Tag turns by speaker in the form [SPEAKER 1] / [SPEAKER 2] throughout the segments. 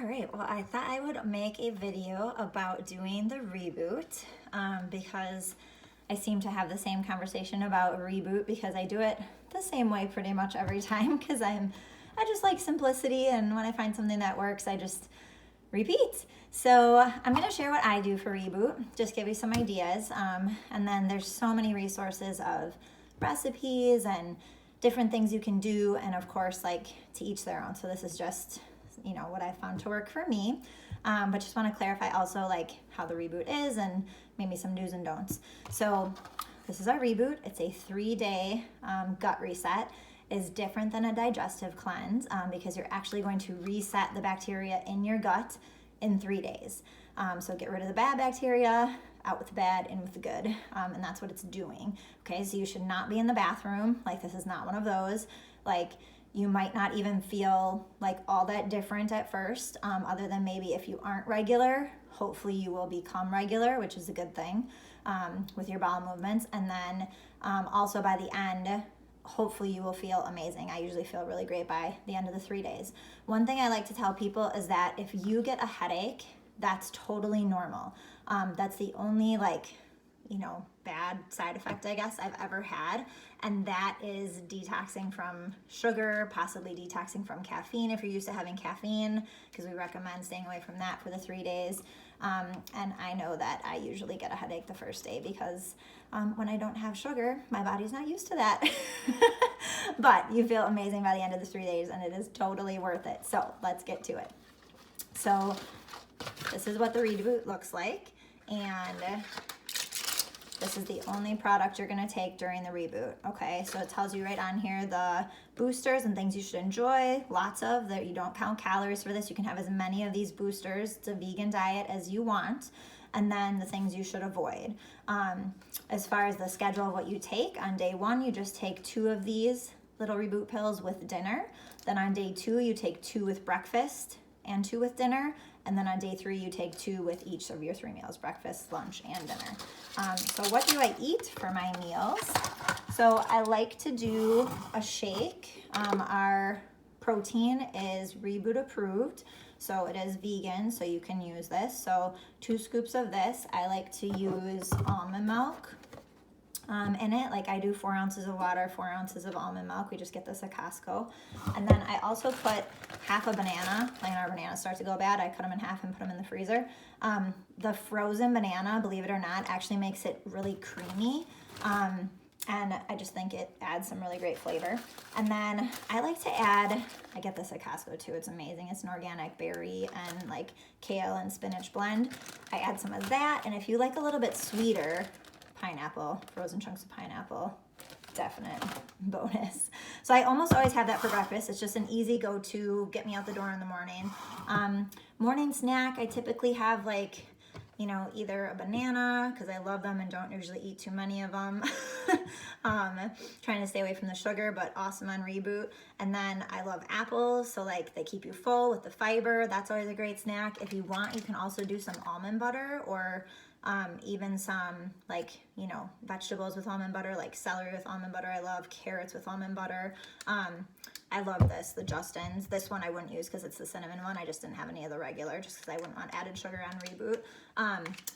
[SPEAKER 1] All right, well, I thought I would make a video about doing the reboot because I seem to have the same conversation about reboot because I do it the same way pretty much every time because I just like simplicity, and when I find something that works, I just repeat. So I'm going to share what I do for reboot, just give you some ideas, and then there's so many resources of recipes and different things you can do, and of course, like, to each their own. So this is just, you know, what I found to work for me, but just want to clarify also like how the reboot is and maybe some do's and don'ts. So this is our reboot. It's a 3-day gut reset. Is different than a digestive cleanse because you're actually going to reset the bacteria in your gut in 3 days. So get rid of the bad bacteria, out with the bad, in with the good, and that's what it's doing. Okay, so you should not be in the bathroom. Like, this is not one of those. Like, you might not even feel like all that different at first, other than maybe if you aren't regular. Hopefully you will become regular, which is a good thing with your bowel movements. And then also by the end, hopefully you will feel amazing. I usually feel really great by the end of the 3 days. One thing I like to tell people is that if you get a headache, that's totally normal. That's the only, like, you know, bad side effect, I guess, I've ever had. And that is detoxing from sugar, possibly detoxing from caffeine if you're used to having caffeine, because we recommend staying away from that for the 3 days. And I know that I usually get a headache the first day because when I don't have sugar, my body's not used to that. But you feel amazing by the end of the 3 days, and it is totally worth it. So let's get to it. So this is what the reboot looks like, and this is the only product you're gonna take during the reboot, okay? So it tells you right on here the boosters and things you should enjoy, lots of, that you don't count calories for this. You can have as many of these boosters, it's a vegan diet, as you want. And then the things you should avoid. As far as the schedule of what you take, on day 1, you just take 2 of these little reboot pills with dinner. Then on day 2, you take 2 with breakfast and 2 with dinner. And then on day 3, you take 2 with each of your 3 meals, breakfast, lunch, and dinner. So what do I eat for my meals? So I like to do a shake. Our protein is Reboot approved, so it is vegan, so you can use this. So 2 scoops of this. I like to use almond milk in it. Like, I do 4 ounces of water, 4 ounces of almond milk. We just get this at Costco. And then I also put half a banana. Like, when our bananas start to go bad, I cut them in half and put them in the freezer. The frozen banana, believe it or not, actually makes it really creamy. And I just think it adds some really great flavor. And then I like to add, I get this at Costco too, it's amazing. It's an organic berry and like kale and spinach blend. I add some of that, and if you like a little bit sweeter, pineapple, frozen chunks of pineapple, definite bonus. So I almost always have that for breakfast. It's just an easy go-to, get me out the door in the morning. Morning snack, I typically have, like, you know, either a banana, because I love them and don't usually eat too many of them. Trying to stay away from the sugar, but awesome on reboot. And then I love apples, so like they keep you full with the fiber. That's always a great snack. If you want, you can also do some almond butter, or even some, like, you know, vegetables with almond butter, like celery with almond butter. I love carrots with almond butter. I love this, the Justin's. This one I wouldn't use because it's the cinnamon one. I just didn't have any of the regular, just because I wouldn't want added sugar on reboot.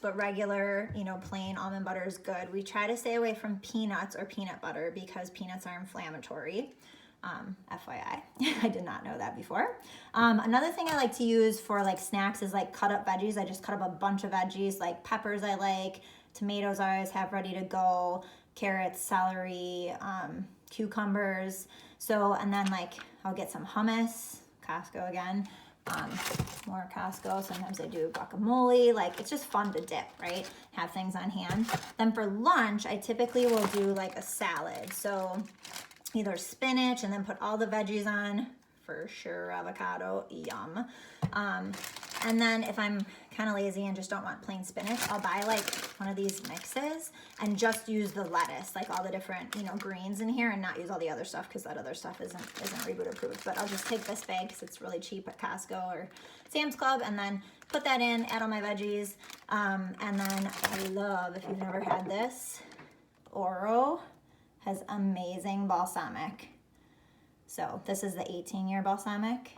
[SPEAKER 1] But regular, you know, plain almond butter is good. We try to stay away from peanuts or peanut butter because peanuts are inflammatory. FYI, I did not know that before. Another thing I like to use for like snacks is like cut up veggies. I just cut up a bunch of veggies, like peppers I like, tomatoes I always have ready to go, carrots, celery, cucumbers. So, and then like I'll get some hummus, Costco again, more Costco. Sometimes I do guacamole. Like, it's just fun to dip, right? Have things on hand. Then for lunch, I typically will do like a salad. So either spinach and then put all the veggies on, for sure, avocado, yum. And then if I'm kind of lazy and just don't want plain spinach, I'll buy like one of these mixes and just use the lettuce, like all the different, you know, greens in here, and not use all the other stuff because that other stuff isn't Reboot approved. But I'll just take this bag because it's really cheap at Costco or Sam's Club, and then put that in, add all my veggies. And then I love, if you've never had this, Oro has amazing balsamic. So this is the 18-year balsamic.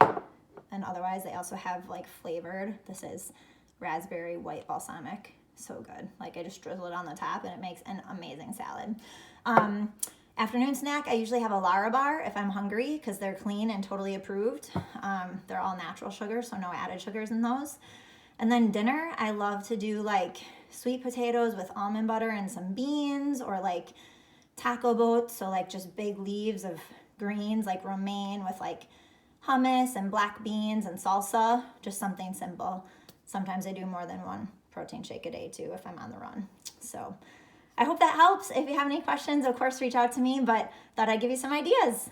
[SPEAKER 1] and otherwise they also have like flavored. This is raspberry white balsamic. So good. Like I just drizzle it on the top and it makes an amazing salad. Afternoon snack, I usually have a Lara bar if I'm hungry because they're clean and totally approved. They're all natural sugar, so no added sugars in those. And then dinner, I love to do like sweet potatoes with almond butter and some beans, or like taco boats, so like just big leaves of greens like romaine with like hummus and black beans and salsa, just something simple. Sometimes I do more than one protein shake a day too if I'm on the run. So I hope that helps. If you have any questions, of course, reach out to me, but thought I'd give you some ideas.